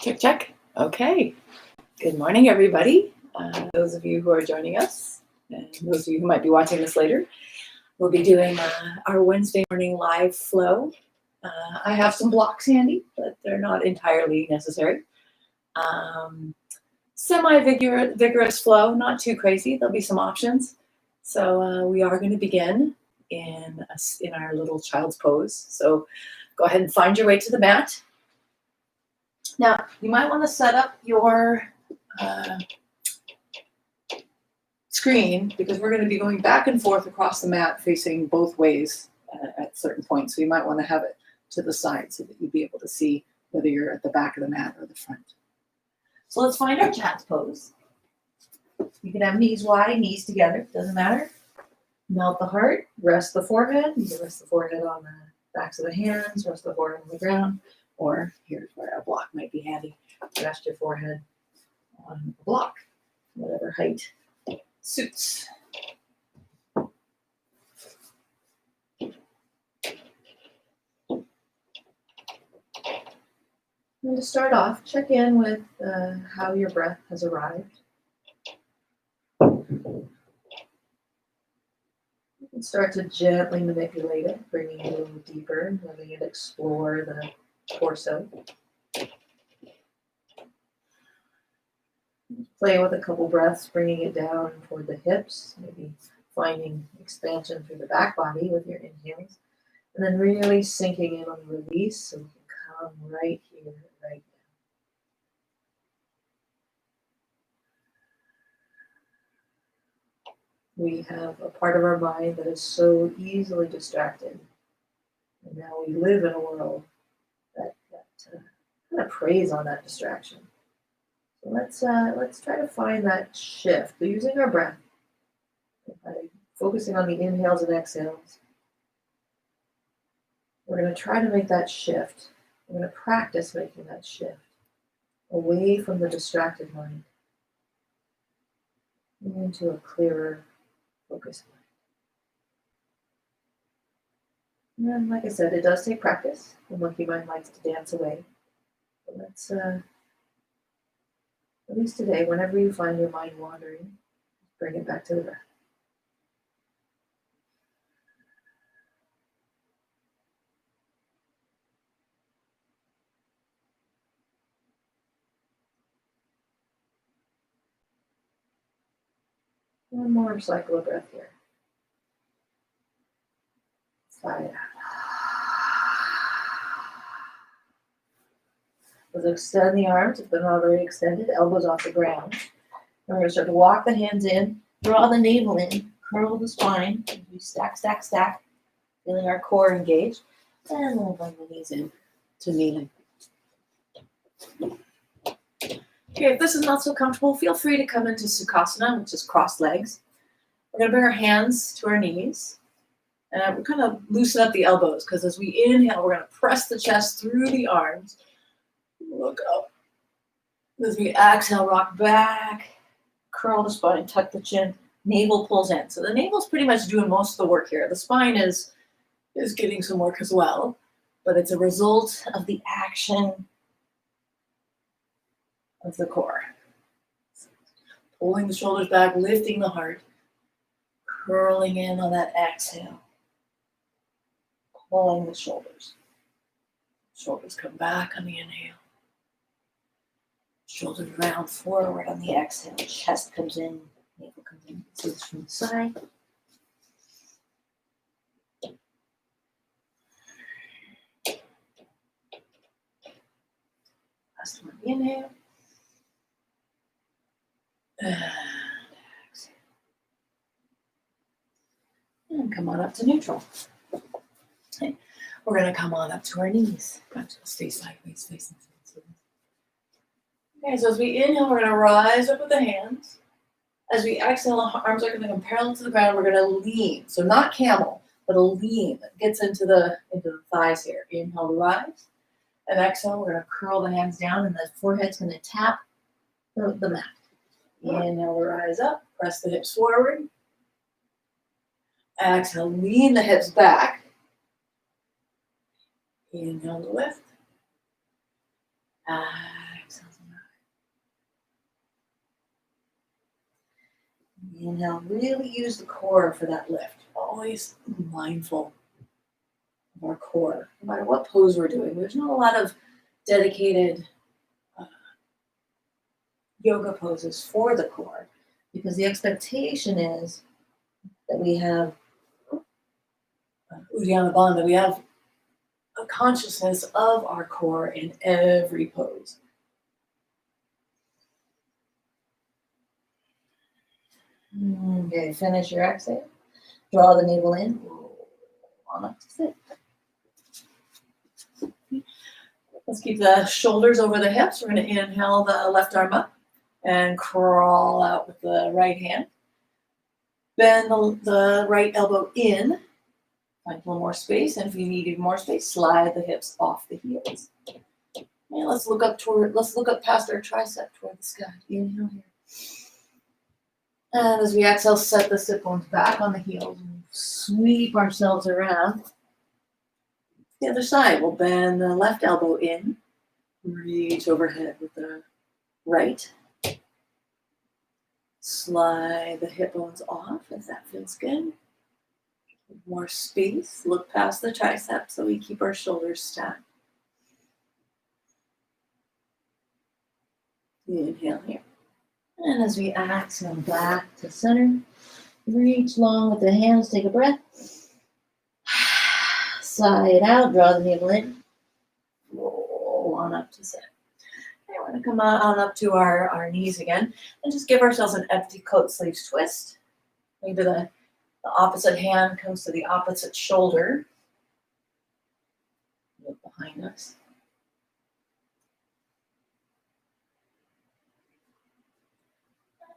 Check, check. Okay. Good morning, everybody. Those of you who are joining us, and those of you who might be watching this later, we'll be doing our Wednesday morning live flow. I have some blocks handy, but they're not entirely necessary. Semi-vigorous flow, not too crazy. There'll be some options. So we are going to begin in our little child's pose. So go ahead and find your way to the mat. Now, you might want to set up your screen because we're going to be going back and forth across the mat facing both ways at certain points. So you might want to have it to the side so that you'll be able to see whether you're at the back of the mat or the front. So let's find our child's pose. You can have knees wide, knees together, doesn't matter. Melt the heart, rest the forehead. You can rest the forehead on the backs of the hands, rest the forehead on the ground, or here's where a block might be handy. Rest your forehead on a block, whatever height suits. And to start off, check in with how your breath has arrived. You can start to gently manipulate it, bringing it a little deeper, letting it explore the torso. Play with a couple breaths, bringing it down toward the hips, maybe finding expansion through the back body with your inhales, and then really sinking in on the release so we can come right here, right now. We have a part of our mind that is so easily distracted, and now we live in a world that kind of preys on that distraction. So let's try to find that shift. We're using our breath, by focusing on the inhales and exhales. We're going to try to make that shift. We're going to practice making that shift away from the distracted mind into a clearer, focused mind. And like I said, it does take practice. The monkey mind likes to dance away. But let's at least today, whenever you find your mind wandering, bring it back to the breath. One more cycle of breath here. Sigh it out. Let's extend the arms if they're not already extended, elbows off the ground. And we're going to start to walk the hands in, draw the navel in, curl the spine. We stack, stack, stack, feeling our core engaged. And we'll bring the knees in to kneeling. Okay, if this is not so comfortable, feel free to come into Sukhasana, which is crossed legs. We're going to bring our hands to our knees. And we're kind of loosen up the elbows because as we inhale, we're going to press the chest through the arms. Look up. As we exhale, rock back, curl the spine, tuck the chin, navel pulls in. So the navel's pretty much doing most of the work here. The spine is getting some work as well, but it's a result of the action of the core. Pulling the shoulders back, lifting the heart, curling in on that exhale, pulling the shoulders. Shoulders come back on the inhale. Shoulders round forward on the exhale. Chest comes in, navel comes in. See this from the side. Last one, inhale. And exhale. And come on up to neutral. Okay. We're going to come on up to our knees. Stay sideways, facing. Okay, so as we inhale, we're going to rise up with the hands. As we exhale, the arms are going to come parallel to the ground. We're going to lean. So not camel, but a lean that gets into the thighs here. Inhale to rise. And exhale, we're going to curl the hands down, and the forehead's going to tap the mat. Inhale to rise up. Press the hips forward. Exhale, lean the hips back. Inhale to lift. Inhale, really use the core for that lift. Always mindful of our core, no matter what pose we're doing. There's not a lot of dedicated yoga poses for the core because the expectation is that we have Uddiyana Bandha, we have a consciousness of our core in every pose. Okay, finish your exhale. Draw the navel in. On up to sit. Let's keep the shoulders over the hips. We're going to inhale the left arm up and crawl out with the right hand. Bend the right elbow in. Find a little more space. And if you need even more space, slide the hips off the heels. And let's look up past our tricep toward the sky. Inhale here. And as we exhale, set the sit bones back on the heels. Sweep ourselves around. The other side, we'll bend the left elbow in. Reach overhead with the right. Slide the hip bones off if that feels good. More space. Look past the triceps so we keep our shoulders stacked. Inhale here. And as we exhale back to center, reach long with the hands, take a breath. Sigh it out, draw the navel in. Roll on up to sit. Okay, we're going to come on up to our knees again and just give ourselves an empty coat sleeves twist. Maybe the opposite hand comes to the opposite shoulder. Look behind us.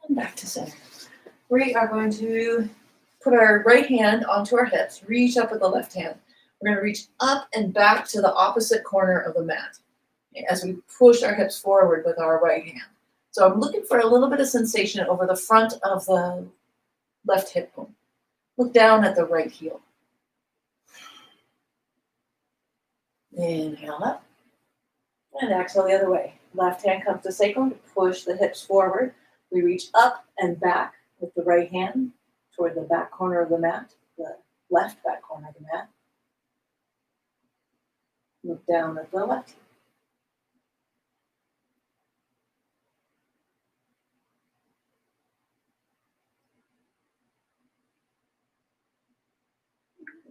And back to center. We are going to put our right hand onto our hips, reach up with the left hand. We're going to reach up and back to the opposite corner of the mat as we push our hips forward with our right hand. So I'm looking for a little bit of sensation over the front of the left hip bone. Look down at the right heel. Inhale up. And exhale the other way. Left hand comes to sacrum to push the hips forward. We reach up and back with the right hand toward the back corner of the mat, the left back corner of the mat. Look down at the left.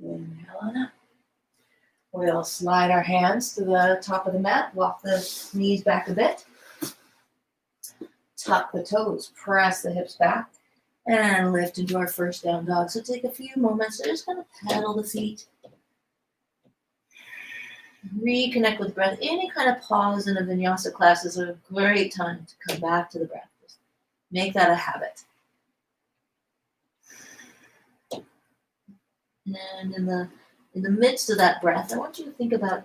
Inhale on up. We'll slide our hands to the top of the mat, walk the knees back a bit. Tuck the toes, press the hips back, and lift into our first down dog. So take a few moments to just kind of pedal the feet. Reconnect with breath. Any kind of pause in a vinyasa class is a great time to come back to the breath. Just make that a habit. And in the midst of that breath, I want you to think about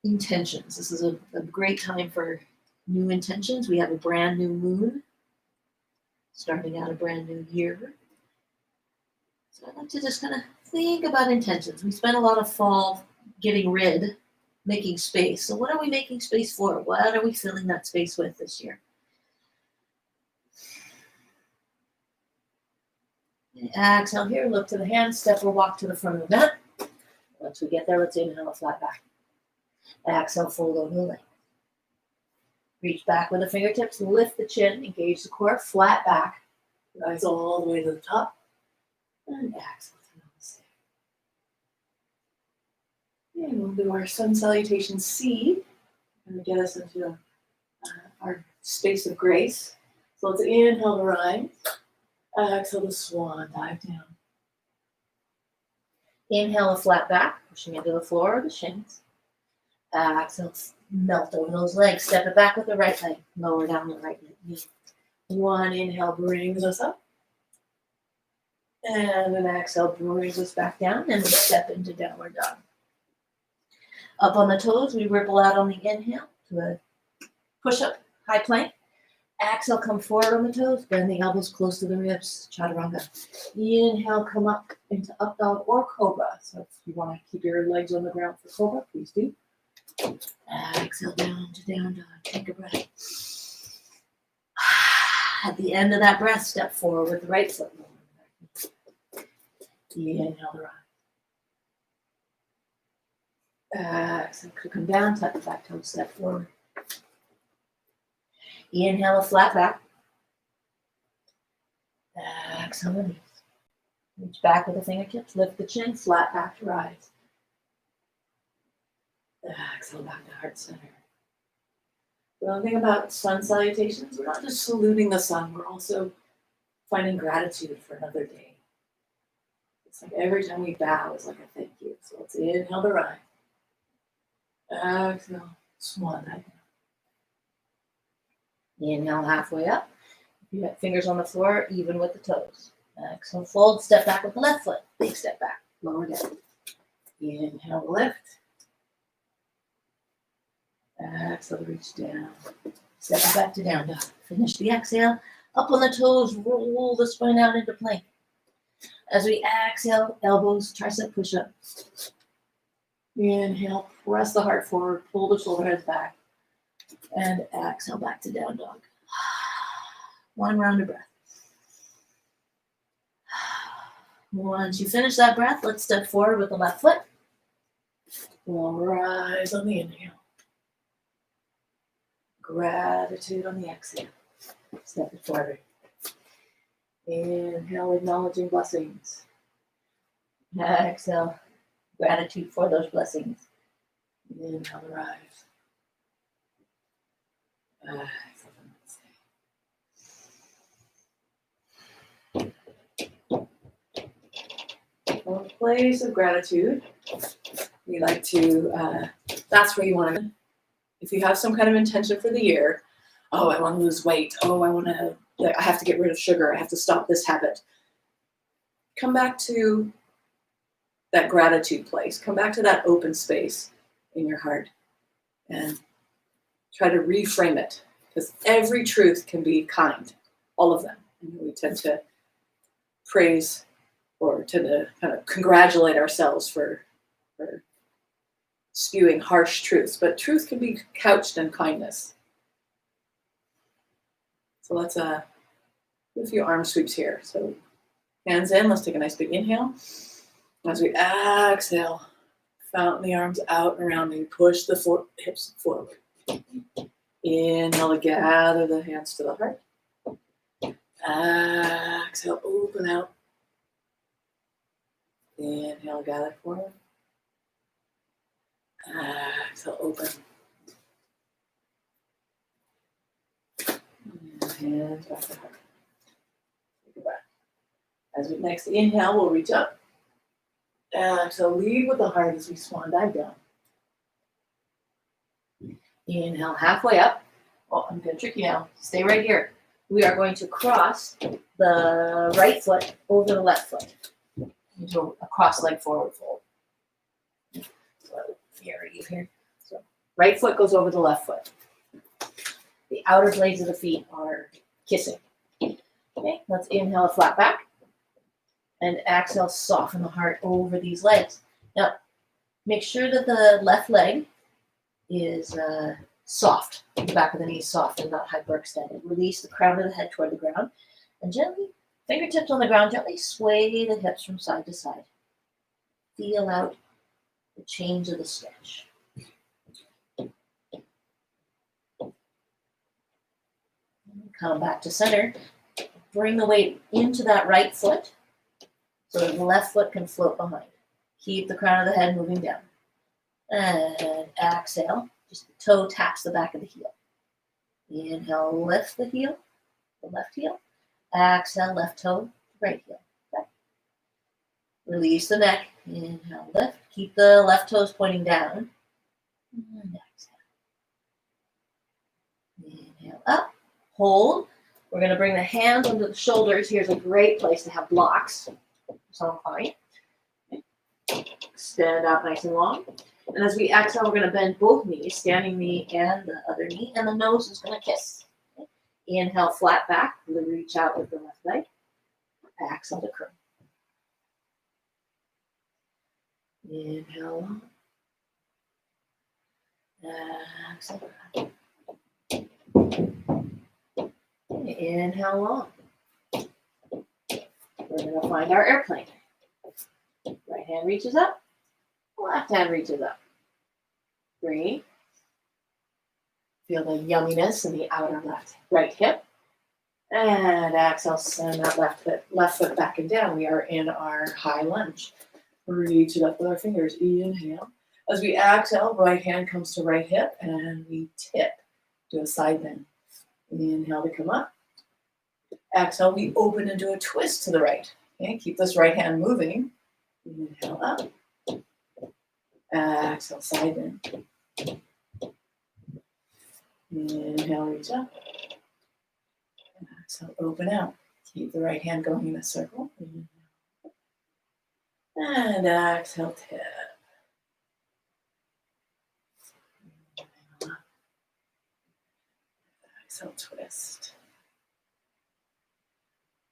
intentions. This is a great time for new intentions. We have a brand new moon, starting out a brand new year. So I'd like to just kind of think about intentions. We spent a lot of fall getting rid, making space. So what are we making space for? What are we filling that space with this year? Exhale here, look to the hands, step or walk to the front of the mat. Once we get there, let's inhale, flat back. Exhale, fold over the leg. Reach back with the fingertips, lift the chin, engage the core, flat back. Rise all the way to the top. And exhale. And we'll do our sun salutation C. And get us into our space of grace. So let's inhale to rise. Exhale to swan dive down. Inhale a flat back, pushing into the floor or the shins. Exhale, melt over those legs. Step it back with the right leg. Lower down the right knee. One inhale brings us up. And an exhale brings us back down. And we step into downward dog. Up on the toes, we ripple out on the inhale to a push-up, high plank. Exhale, come forward on the toes, bend the elbows close to the ribs, chaturanga. Inhale, come up into up dog or cobra. So if you want to keep your legs on the ground for cobra, please do. Exhale down to down dog. Take a breath. At the end of that breath, step forward with the right foot. Inhale the right. Exhale, come down, tuck the back toe, step forward. Inhale, a flat back. Exhale, release. Reach back with the fingertips, lift the chin, flat back to rise. Exhale, back to heart center. The one thing about sun salutations, we're not just saluting the sun, we're also finding gratitude for another day. It's like every time we bow is like a thank you. So let's inhale the right. Exhale, swan dive. Inhale halfway up. You got fingers on the floor, even with the toes. Exhale, fold, step back with the left foot. Big step back, lower down. Inhale, lift. Exhale, reach down. Step back to down dog. Finish the exhale. Up on the toes, roll the spine out into plank. As we exhale, elbows, tricep push-up. Inhale, press the heart forward, pull the shoulder heads back. And exhale, back to down dog. One round of breath. Once you finish that breath, let's step forward with the left foot. We'll rise on the inhale. Gratitude on the exhale. Step it forward. Inhale, acknowledging blessings. Exhale, gratitude for those blessings. Inhale, rise. From a place of gratitude, we like to, that's where you want to, if you have some kind of intention for the year, oh, I want to lose weight, oh, I have to get rid of sugar, I have to stop this habit. Come back to that gratitude place. Come back to that open space in your heart and try to reframe it, because every truth can be kind, all of them. And we tend to praise or to kind of congratulate ourselves for spewing harsh truths, but truth can be couched in kindness. So let's do a few arm sweeps here. So hands in, let's take a nice big inhale. As we exhale, fountain the arms out and around me, push the hips forward. Inhale to gather the hands to the heart. Exhale, open out. Inhale, gather forward. Exhale, open. Hands back to heart. Take a breath. As we next inhale, we'll reach up. Exhale, lead with the heart as we swan dive down. Inhale, halfway up. Oh, I'm going to trick you now. Stay right here. We are going to cross the right foot over the left foot into a cross leg forward fold. So here. So right foot goes over the left foot. The outer blades of the feet are kissing. Okay, let's inhale a flat back. And exhale, soften the heart over these legs. Now, make sure that the left leg is soft. The back of the knee is soft and not hyperextended. Release the crown of the head toward the ground. And gently, fingertips on the ground, gently sway the hips from side to side. Feel out the change of the stretch. Come back to center. Bring the weight into that right foot so that the left foot can float behind. Keep the crown of the head moving down. And exhale. Just the toe taps the back of the heel. Inhale, lift the heel, the left heel. Exhale, left toe, right heel. Okay. Release the neck. Inhale, lift. Keep the left toes pointing down. And exhale. Inhale, up. Hold. We're going to bring the hands under the shoulders. Here's a great place to have blocks. So fine. Stand out nice and long. And as we exhale, we're going to bend both knees, standing knee and the other knee, and the nose is going to kiss. Okay. Inhale, flat back. Reach out with the left leg. Exhale to curl. Inhale. Exhale. Inhale long. We're going to find our airplane. Right hand reaches up. Left hand reaches up. 3. Feel the yumminess in the outer right hip. And exhale, send that left foot back and down. We are in our high lunge. Reach it up with our fingers. Inhale. As we exhale, right hand comes to right hip and we tip. Do a side bend. Inhale to come up. Exhale, we open into a twist to the right. Okay, keep this right hand moving. Inhale up. Exhale, side bend. Inhale, reach up. Exhale, open out. Keep the right hand going in a circle. And exhale, tip. Exhale, twist.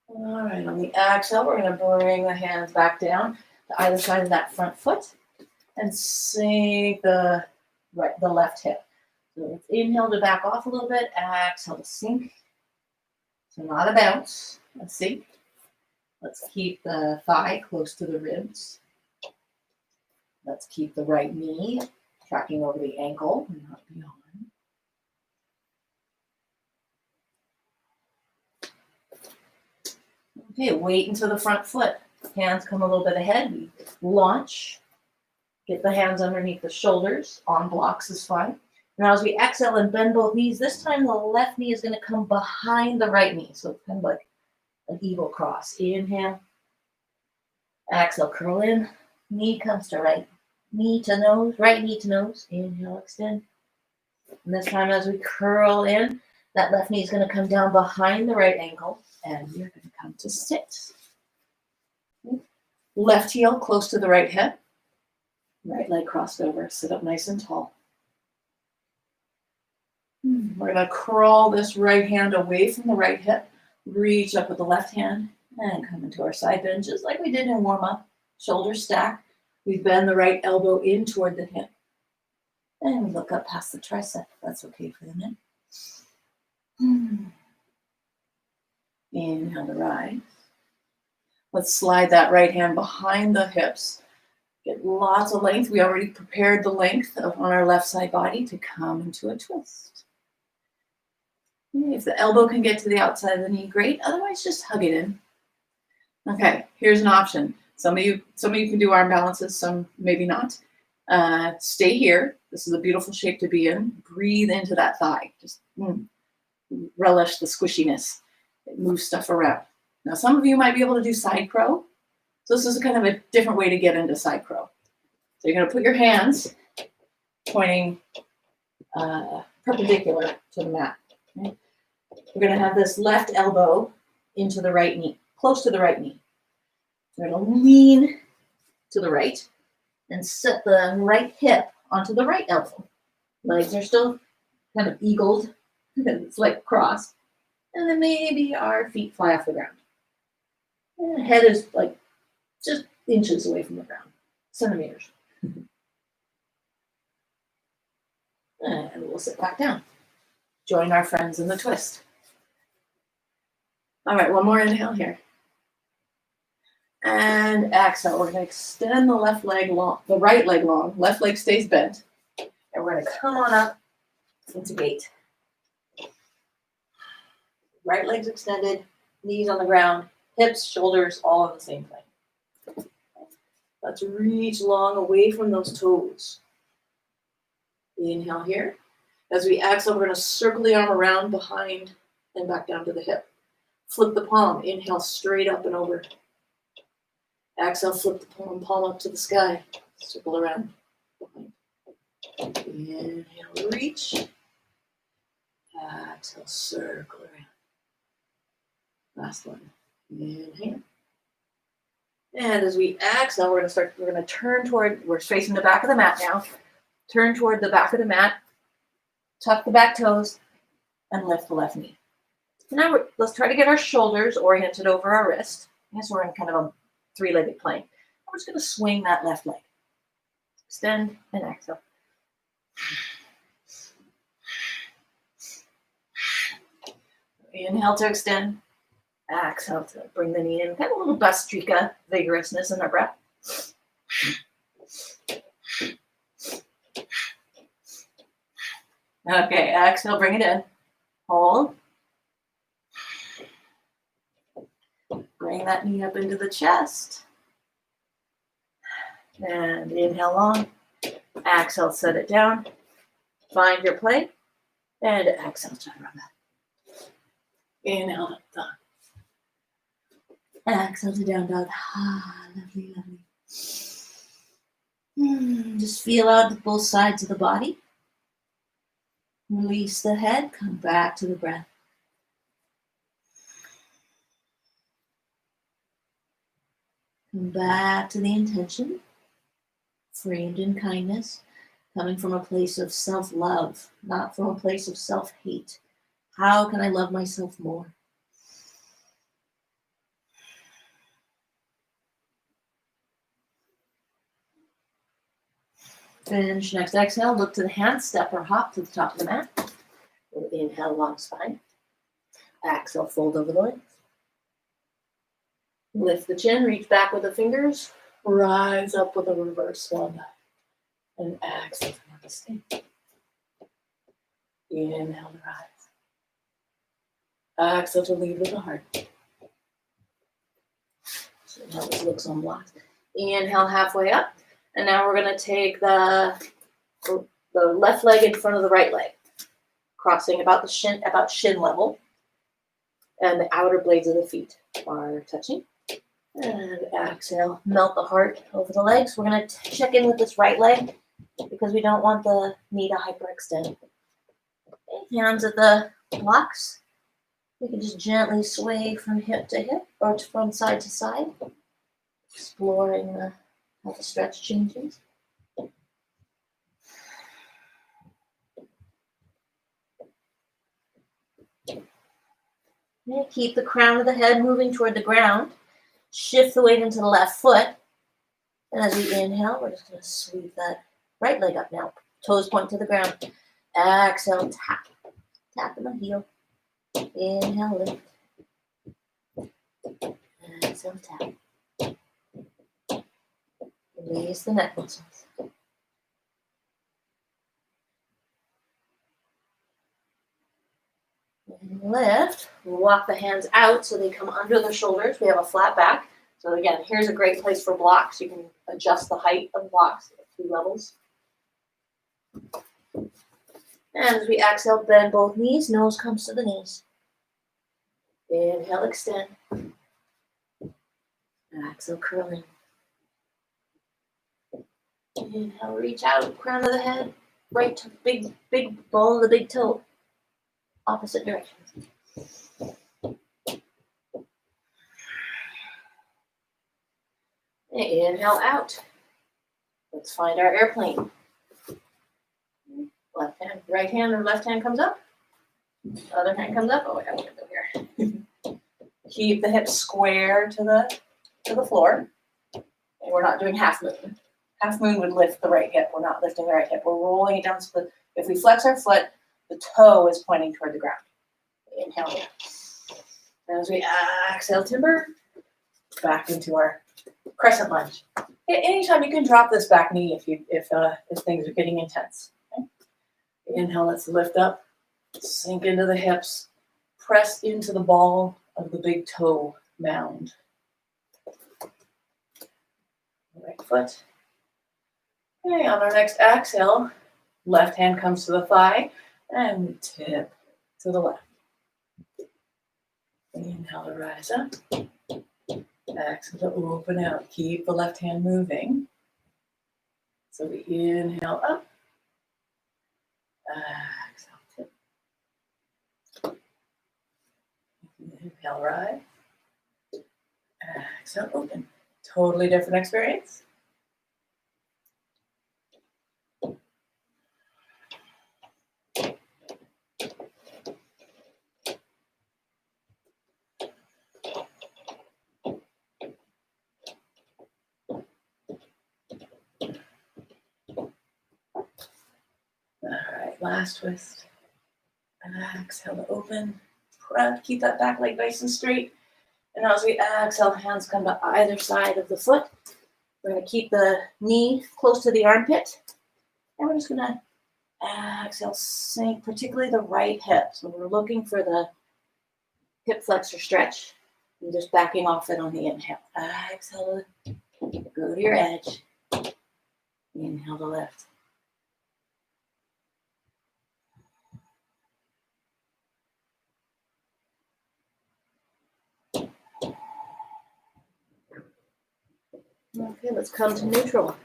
All right, on the exhale, we're going to bring the hands back down to either side of that front foot and sink the left hip. So let's inhale to back off a little bit, exhale to sink. So not a bounce, a sink. Let's keep the thigh close to the ribs. Let's keep the right knee tracking over the ankle and not beyond. Okay, weight into the front foot. Hands come a little bit ahead. We launch. Get the hands underneath the shoulders. On blocks is fine. Now as we exhale and bend both knees, this time the left knee is going to come behind the right knee. So it's kind of like an eagle cross. Inhale. Exhale, curl in. Knee comes to right. Knee to nose. Right knee to nose. Inhale, extend. And this time as we curl in, that left knee is going to come down behind the right ankle. And you're going to come to sit. Left heel close to the right hip. Right leg crossed over. Sit up nice and tall. We're going to crawl this right hand away from the right hip. Reach up with the left hand and come into our side bend just like we did in warm up. Shoulders stack. We bend the right elbow in toward the hip. And we look up past the tricep. That's okay for the minute. Inhale to rise. Let's slide that right hand behind the hips. Get lots of length. We already prepared the length on our left side body to come into a twist. If the elbow can get to the outside of the knee, great. Otherwise, just hug it in. Okay, here's an option. Some of you can do arm balances, some maybe not. Stay here. This is a beautiful shape to be in. Breathe into that thigh. Just relish the squishiness. It moves stuff around. Now, some of you might be able to do side crow. So this is kind of a different way to get into side crow. So you're going to put your hands pointing perpendicular to the mat. Okay? We're going to have this left elbow into the right knee, close to the right knee. We're going to lean to the right and set the right hip onto the right elbow. Legs are still kind of eagled. It's like crossed. And then maybe our feet fly off the ground. And the head is like just inches away from the ground, centimeters. And we'll sit back down. Join our friends in the twist. All right, one more inhale here. And exhale. We're going to extend the left leg long, the right leg long. Left leg stays bent. And we're going to come on up into gate. Right leg's extended, knees on the ground, hips, shoulders, all in the same thing. Let's reach long away from those toes. Inhale here. As we exhale, we're going to circle the arm around behind and back down to the hip. Flip the palm. Inhale straight up and over. Exhale, flip the palm up to the sky. Circle around behind. Inhale, reach. Exhale, circle around. Last one. Inhale. And as we exhale, we're going to turn toward, we're facing the back of the mat now. Turn toward the back of the mat. Tuck the back toes and lift the left knee. Now let's try to get our shoulders oriented over our wrist. Yes, we're in kind of a three-legged plane. We're just going to swing that left leg. Extend and exhale. Inhale to extend. Exhale to bring the knee in. Kind of a little bastrika vigorousness in our breath. Okay, exhale, bring it in. Hold. Bring that knee up into the chest. And inhale long. Exhale, set it down. Find your plank. And exhale, chaturanga. Inhale, up dog. Exhale to down dog. Ah, lovely, lovely. Just feel out both sides of the body. Release the head. Come back to the breath. Come back to the intention. Framed in kindness. Coming from a place of self-love, not from a place of self-hate. How can I love myself more? Finish next exhale. Look to the hands. Step or hop to the top of the mat. Inhale, long spine. Exhale, fold over the legs. Lift the chin. Reach back with the fingers. Rise up with a reverse swan dive. And exhale to namaste. Inhale to rise. Exhale to lead with the heart. So now this looks on blocks. Inhale halfway up. And now we're going to take the left leg in front of the right leg, crossing about shin level, and the outer blades of the feet are touching. And exhale, melt the heart over the legs. We're going to check in with this right leg because we don't want the knee to hyperextend. Okay, hands at the blocks. We can just gently sway from hip to hip or from side to side, exploring how the stretch changes. Okay, keep the crown of the head moving toward the ground. Shift the weight into the left foot. And as we inhale, we're just going to sweep that right leg up now. Toes point to the ground. Exhale, tap. Tap in the heel. Inhale, lift. Exhale, tap. Release the neck muscles. And lift. Walk the hands out so they come under the shoulders. We have a flat back. So again, here's a great place for blocks. You can adjust the height of blocks at 2 levels. And as we exhale, bend both knees. Nose comes to the knees. Inhale, extend. Exhale, curl in. Inhale, reach out, crown of the head, right to big ball of the big toe, opposite direction. Inhale out. Let's find our airplane. Left hand, right hand or left hand comes up. Other hand comes up. Oh, I gotta go here. Keep the hips square to the floor. And we're not doing half moon. Half moon would lift the right hip. We're not lifting the right hip. We're rolling it down so that if we flex our foot, the toe is pointing toward the ground. Inhale in. And as we exhale, timber, back into our crescent lunge. Anytime you can drop this back knee if things are getting intense. Okay? Inhale, let's lift up, sink into the hips, press into the ball of the big toe mound. Right foot. Okay, on our next exhale, left hand comes to the thigh and tip to the left. Inhale to rise up. Exhale to open out. Keep the left hand moving. So we inhale up. Exhale, tip. Inhale, rise. Exhale, open. Totally different experience. All right, last twist. Exhale to open. Keep that back leg nice and straight. And as we exhale, hands come to either side of the foot. We're going to keep the knee close to the armpit. And we're just going to exhale, sink, particularly the right hip. So we're looking for the hip flexor stretch. And just backing off it on the inhale. Exhale, go to your edge. Inhale to lift. Okay, let's come to neutral.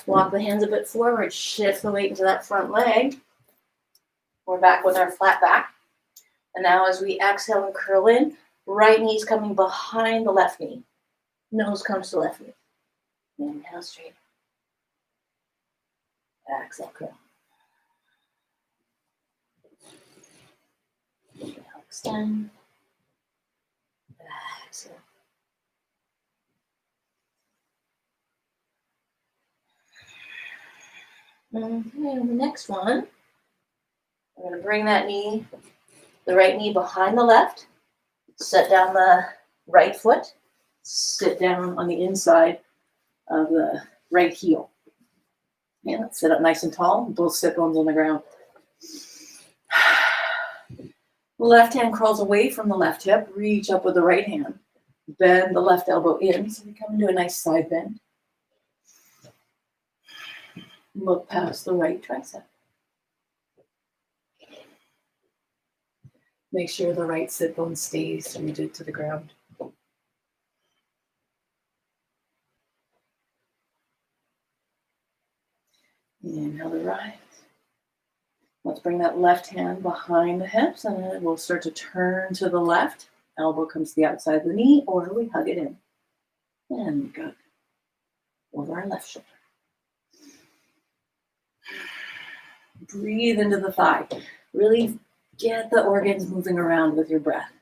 Walk the hands a bit forward, shift the weight into that front leg. We're back with our flat back. And now as we exhale and curl in, right knee's coming behind the left knee. Nose comes to left knee. Inhale straight. Exhale, curl. Inhale, extend. Exhale. Okay, on the next one, we're going to bring that knee, the right knee behind the left, set down the right foot, sit down on the inside of the right heel. Yeah, let's sit up nice and tall, both sit bones on the ground. Left hand crawls away from the left hip, reach up with the right hand, bend the left elbow in, so we come into a nice side bend. Look past the right tricep. Make sure the right sit bone stays rooted to the ground. Inhale to rise. Let's bring that left hand behind the hips and then we'll start to turn to the left. Elbow comes to the outside of the knee or we hug it in. And good. Over our left shoulder. Breathe into the thigh. Really get the organs moving around with your breath.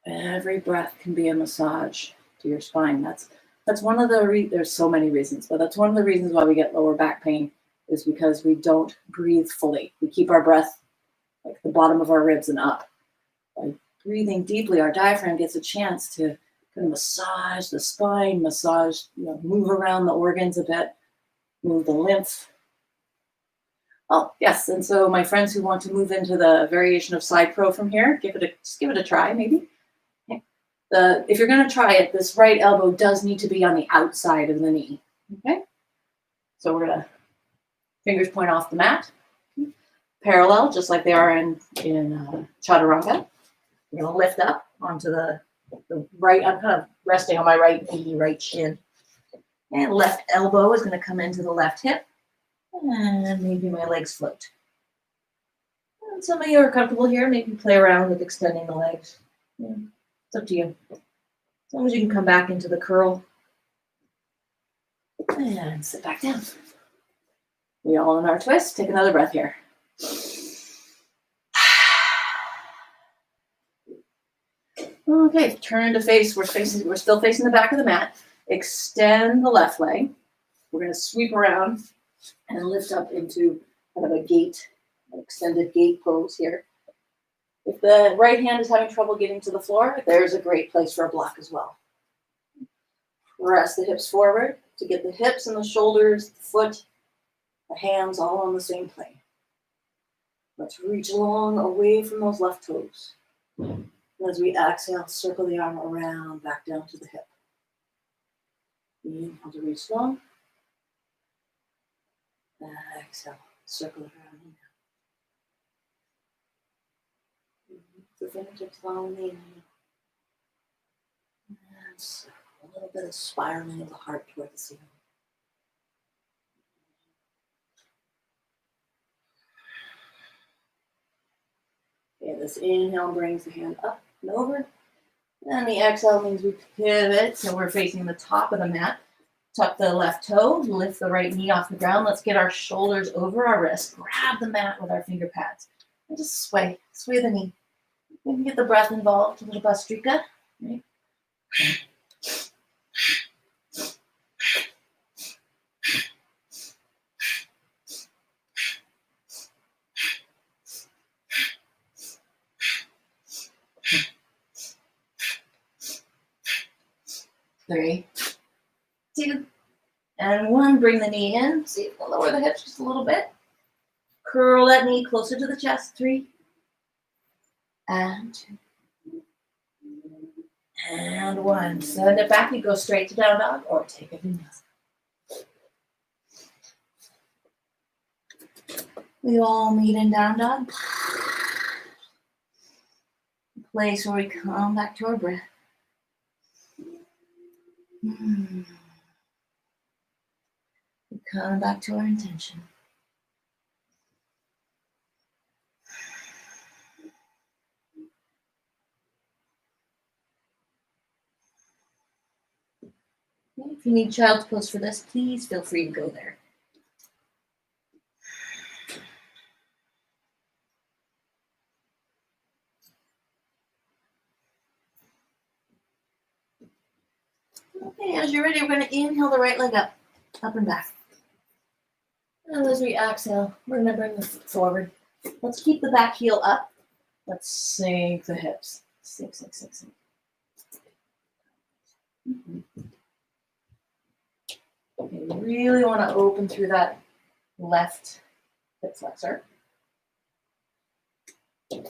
Every breath can be a massage to your spine. That's one of the there's so many reasons, but that's one of the reasons why we get lower back pain is because we don't breathe fully. We keep our breath like the bottom of our ribs and up. By breathing deeply, our diaphragm gets a chance to kind of massage the spine, move around the organs a bit, move the lymph. Oh, yes, and so my friends who want to move into the variation of side pro from here, just give it a try, maybe. Okay. If you're going to try it, this right elbow does need to be on the outside of the knee. Okay, so we're going to fingers point off the mat, parallel, just like they are in chaturanga. We're going to lift up onto the right. I'm kind of resting on my right knee, right shin. And left elbow is going to come into the left hip. And maybe my legs float. And some of you are comfortable here. Maybe play around with extending the legs. Yeah, it's up to you. As long as you can come back into the curl. And sit back down. We all in our twist. Take another breath here. Okay, turn to face. We're still facing the back of the mat. Extend the left leg. We're going to sweep around and lift up into kind of a gate, an extended gate pose here. If the right hand is having trouble getting to the floor, there's a great place for a block as well. Press the hips forward to get the hips and the shoulders, the foot, the hands all on the same plane. Let's reach long away from those left toes. And as we exhale, circle the arm around, back down to the hip. Inhale to reach long. Exhale, circle it around. The fingertips following the inhale. And circle. A little bit of spiraling of the heart toward the ceiling. Okay, this inhale brings the hand up and over. And the exhale means we pivot, so we're facing the top of the mat. Tuck the left toe, lift the right knee off the ground. Let's get our shoulders over our wrists. Grab the mat with our finger pads. And just sway the knee. We can get the breath involved, a little Bastrika. Right? 3, 2, and 1. Bring the knee in. See if you can lower the hips just a little bit. Curl that knee closer to the chest. 3, and 2, and 1. Send it back. You go straight to down dog or take a vinyasa. We all meet in down dog. Place where we come back to our breath. We come back to our intention. If you need child's pose for this, please feel free to go there. Okay, as you're ready, we're going to inhale the right leg up and back. And as we exhale, we're going to bring the foot forward. Let's keep the back heel up. Let's sink the hips. Sink. Okay, you really want to open through that left hip flexor. All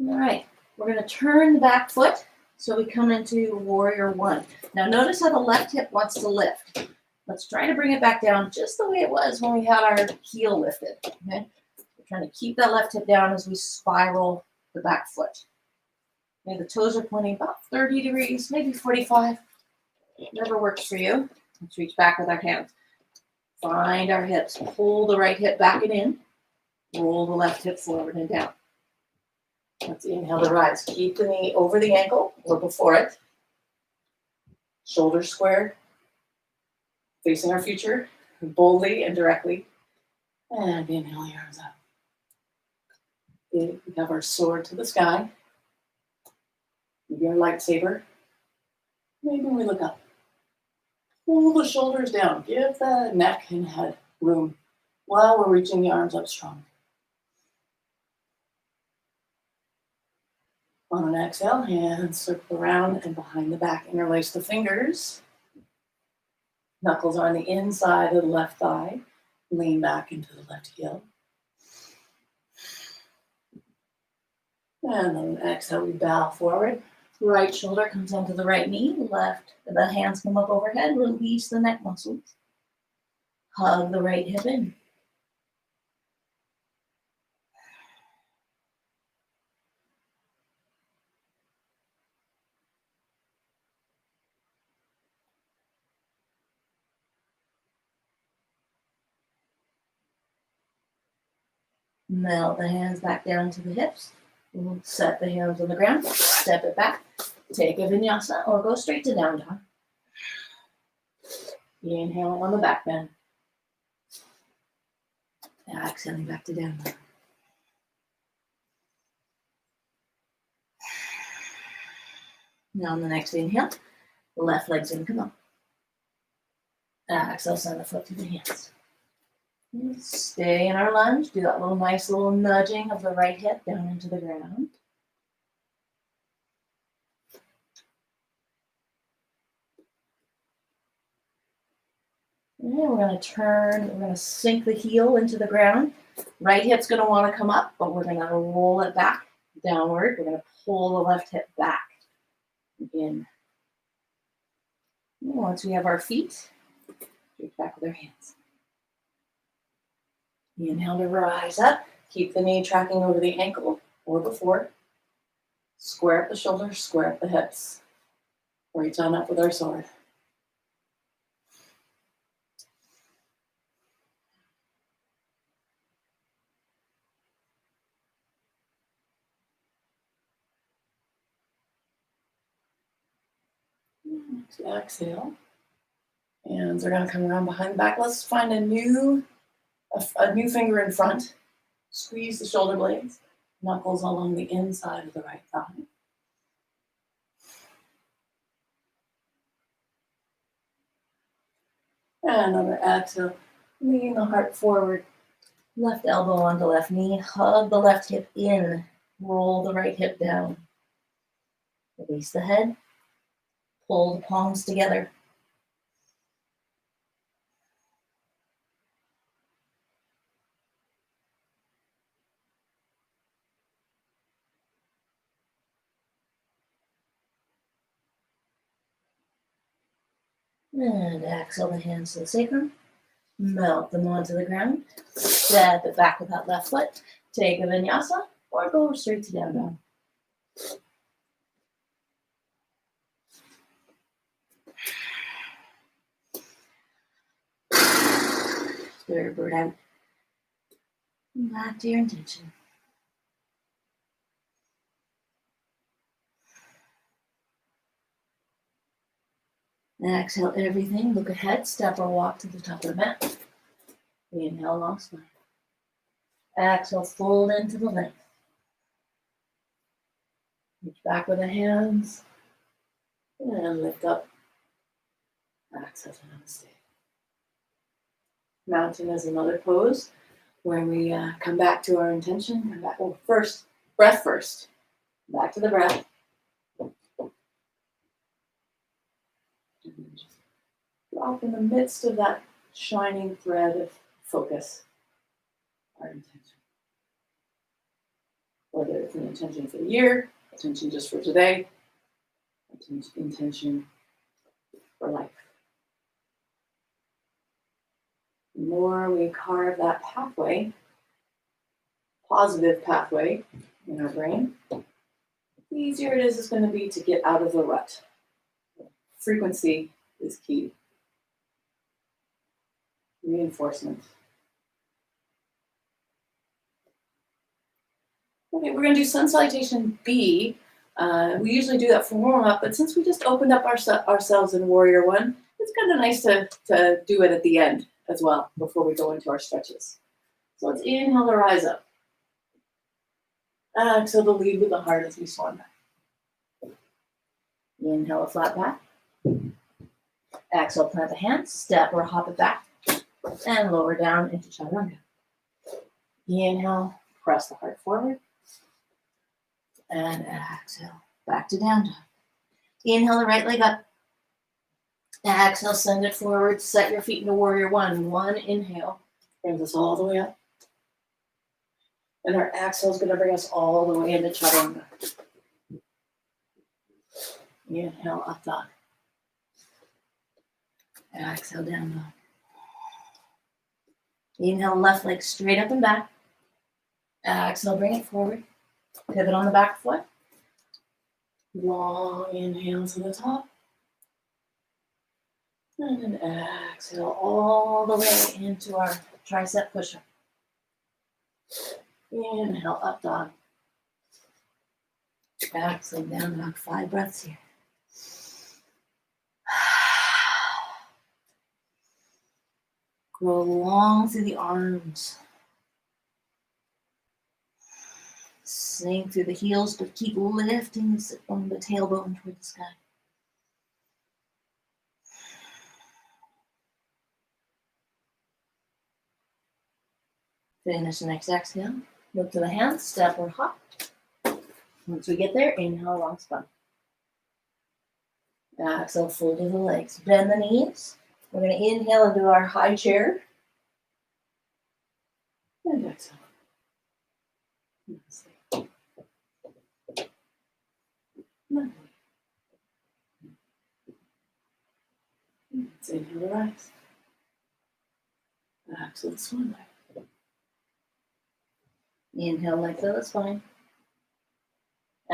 right, we're going to turn the back foot so we come into warrior 1. Now notice how the left hip wants to lift. Let's try to bring it back down just the way it was when we had our heel lifted. Okay, we're trying to keep that left hip down as we spiral the back foot. Okay, the toes are pointing about 30 degrees, maybe 45. Whatever works for you. Let's reach back with our hands. Find our hips. Pull the right hip back and in. Roll the left hip forward and down. Let's inhale to rise. Keep the knee over the ankle or before it. Shoulders square. Facing our future boldly and directly. And inhale your arms up. We have our sword to the sky. Maybe our lightsaber. Maybe we look up. Pull the shoulders down. Give the neck and head room while we're reaching the arms up strong. On an exhale, hands circle around and behind the back. Interlace the fingers. Knuckles are on the inside of the left thigh. Lean back into the left heel. And on an exhale, we bow forward. Right shoulder comes onto the right knee. The hands come up overhead. Release the neck muscles. Hug the right hip in. Melt the hands back down to the hips. We'll set the hands on the ground. Step it back. Take a vinyasa or go straight to down dog. Inhaling on the back bend. Exhaling back to down dog. Now on the next inhale, the left leg's gonna come up. Exhale, send the foot to the hands. Stay in our lunge. Do that nice little nudging of the right hip down into the ground. And we're going to turn, we're going to sink the heel into the ground. Right hip's going to want to come up, but we're going to roll it back downward. We're going to pull the left hip back. In. Once we have our feet, reach back with our hands. Inhale to rise up. Keep the knee tracking over the ankle or before. Square up the shoulders, square up the hips. Reach on up with our sword. Exhale. Hands are going to come around behind the back. Let's find a new finger in front. Squeeze the shoulder blades. Knuckles along the inside of the right thigh. And on the exhale, lean the heart forward. Left elbow onto left knee. Hug the left hip in. Roll the right hip down. Release the head. Pull the palms together. And exhale the hands to the sacrum. Melt them onto the ground. Step it back with that left foot. Take a vinyasa or go straight to down dog. Third bird out. Back to your intention. Exhale everything. Look ahead. Step or walk to the top of the mat. Inhale, long spine. Exhale, fold into the length. Reach back with the hands. And lift up. Exhale to namaste. Mountain is another pose where we come back to our intention. Come back. Oh, first, breath first. Back to the breath. And then just drop in the midst of that shining thread of focus, our intention. Whether it's an intention for the year, intention just for today, intention for life. The more we carve that pathway, positive pathway in our brain, the easier it is going to be to get out of the rut. Frequency is key. Reinforcement. Okay, we're going to do sun salutation B. We usually do that for warm up, but since we just opened up ourselves in Warrior One, it's kind of nice to do it at the end as well before we go into our stretches. So let's inhale to rise up. Exhale to lead with the heart as we swan back. Inhale, a flat back. Exhale, plant the hands, step or hop it back, and lower down into chaturanga. Inhale, press the heart forward. And exhale, back to down dog. Inhale the right leg up. Exhale, send it forward. Set your feet into Warrior One. One inhale brings us all the way up. And our exhale is going to bring us all the way into chaturanga. Inhale, up dog. Exhale, down dog. Inhale, left leg straight up and back. Exhale, bring it forward. Pivot on the back foot. Long inhale to the top. And then exhale all the way into our tricep pusher. Inhale, up dog. Exhale, down dog. 5 breaths here. Grow long through the arms. Sink through the heels, but keep lifting the sit bone, the tailbone toward the sky. Finish the next exhale. Look to the hands, step or hop. Once we get there, inhale, long spine. Exhale, fold to the legs. Bend the knees. We're going to inhale into our high chair. And exhale. Let's inhale the rise. Exhale the swan dive. Inhale, lengthen the spine.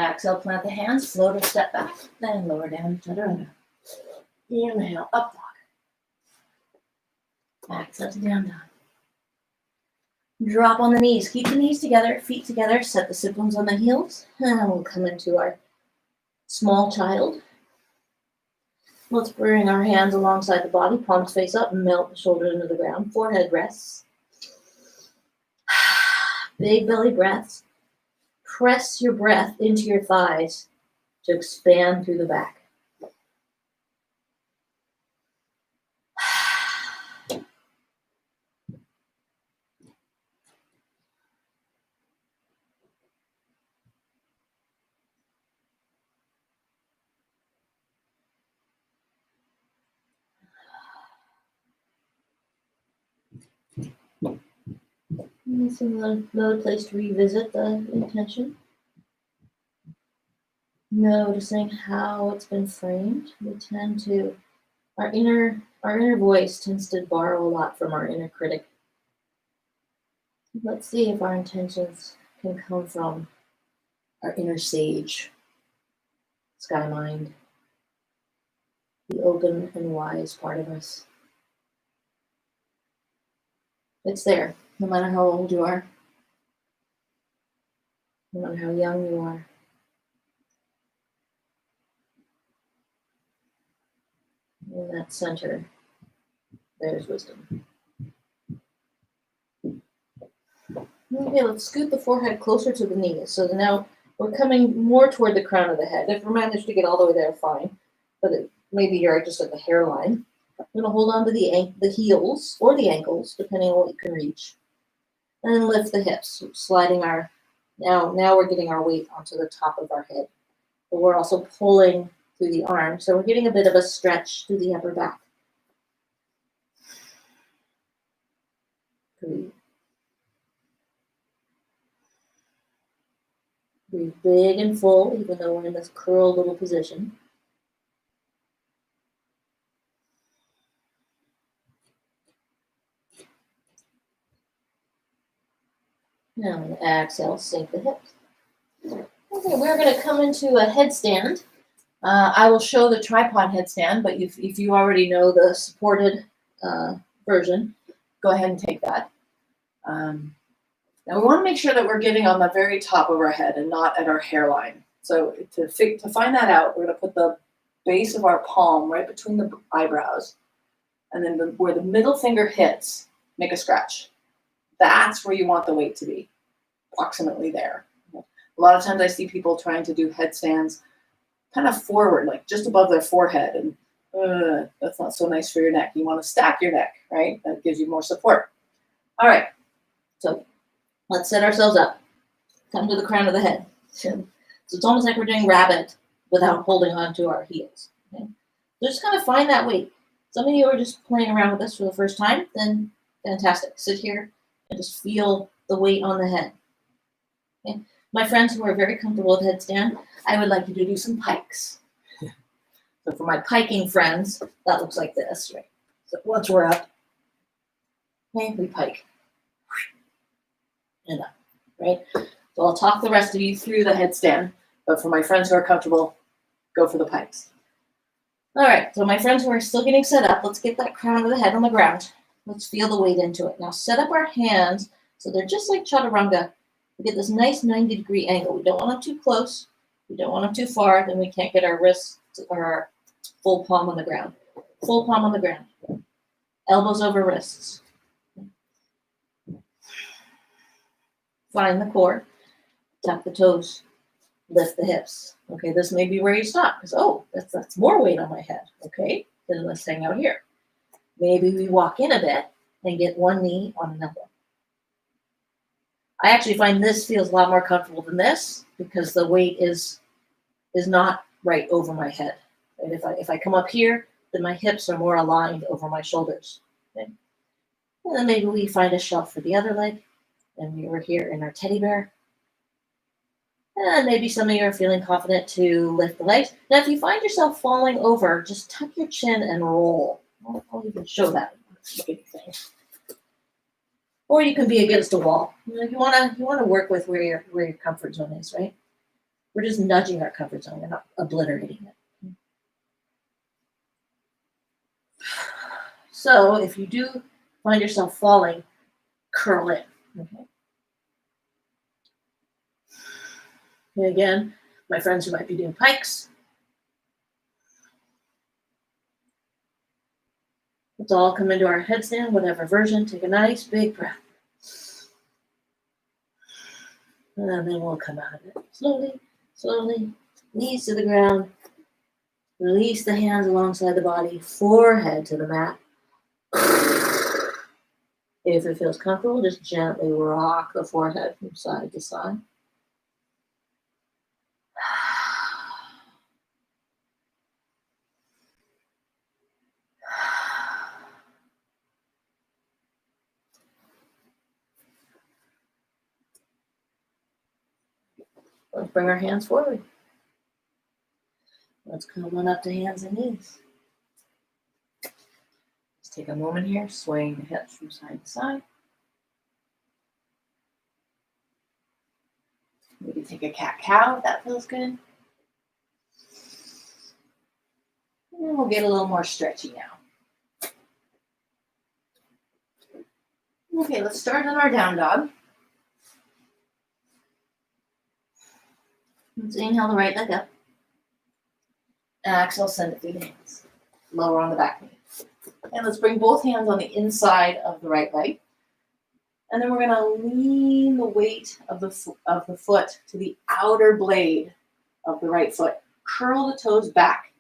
Exhale, plant the hands, float or step back, then lower down to chaturanga. Inhale, up dog. Exhale to down dog. Drop on the knees. Keep the knees together, feet together. Set the sit bones on the heels. And we'll come into our small child. Let's bring our hands alongside the body, palms face up, and melt the shoulders into the ground. Forehead rests. Big belly breaths. Press your breath into your thighs to expand through the back. It's another place to revisit the intention. Noticing how it's been framed. We tend to, our inner voice tends to borrow a lot from our inner critic. Let's see if our intentions can come from our inner sage, sky mind, the open and wise part of us. It's there, no matter how old you are, no matter how young you are. In that center, there's wisdom. Okay, let's scoot the forehead closer to the knees. So now we're coming more toward the crown of the head. If we manage to get all the way there, fine. But maybe you're just at the hairline. I'm going to hold on to the heels or the ankles, depending on what you can reach. And then lift the hips, sliding our, now we're getting our weight onto the top of our head. But we're also pulling through the arms. So we're getting a bit of a stretch through the upper back. Breathe. Breathe big and full, even though we're in this curled little position. Now, I'm going to exhale, sink the hips. Okay, we're going to come into a headstand. I will show the tripod headstand, but if you already know the supported version, go ahead and take that. Now we want to make sure that we're getting on the very top of our head and not at our hairline. So to find that out, we're going to put the base of our palm right between the eyebrows, and then where the middle finger hits, make a scratch. That's where you want the weight to be, approximately there. A lot of times I see people trying to do headstands kind of forward, like just above their forehead, and that's not so nice for your neck. You want to stack your neck, right? That gives you more support. All right, so let's set ourselves up. Come to the crown of the head. So it's almost like we're doing rabbit without holding on to our heels. Okay? So just kind of find that weight. Some of you are just playing around with this for the first time, then fantastic. Sit here and just feel the weight on the head. Okay? My friends who are very comfortable with headstand, I would like you to do some pikes. So for my piking friends, that looks like this, right? So once we're up, okay, we pike. And up, right? So I'll talk the rest of you through the headstand, but for my friends who are comfortable, go for the pikes. All right, so my friends who are still getting set up, let's get that crown of the head on the ground. Let's feel the weight into it. Now set up our hands so they're just like chaturanga. We get this nice 90-degree angle. We don't want them too close. We don't want them too far. Then we can't get our wrists or our full palm on the ground. Full palm on the ground. Elbows over wrists. Find the core. Tap the toes. Lift the hips. Okay, this may be where you stop because, oh, that's more weight on my head. Okay, then let's hang out here. Maybe we walk in a bit and get one knee on another. I actually find this feels a lot more comfortable than this because the weight is not right over my head. And if I come up here, then my hips are more aligned over my shoulders. Okay? And then maybe we find a shelf for the other leg. And we were here in our teddy bear. And maybe some of you are feeling confident to lift the legs. Now, if you find yourself falling over, just tuck your chin and roll. I'll even show that. Or you can be against a wall. You want to work with where your comfort zone is, right? We're just nudging our comfort zone. We're not obliterating it. So if you do find yourself falling, curl in. Okay. And again, my friends who might be doing pikes, let's all come into our headstand, whatever version. Take a nice big breath. And then we'll come out of it. Slowly, slowly, knees to the ground. Release the hands alongside the body, forehead to the mat. If it feels comfortable, just gently rock the forehead from side to side. Let's bring our hands forward. Let's come on up to hands and knees. Let's take a moment here, swaying the hips from side to side. Maybe take a cat-cow if that feels good. And we'll get a little more stretchy now. Okay, let's start on our down dog. Let's inhale the right leg up. Exhale, send it through the hands. Lower on the back knee. And let's bring both hands on the inside of the right leg. And then we're going to lean the weight of the foot to the outer blade of the right foot. Curl the toes back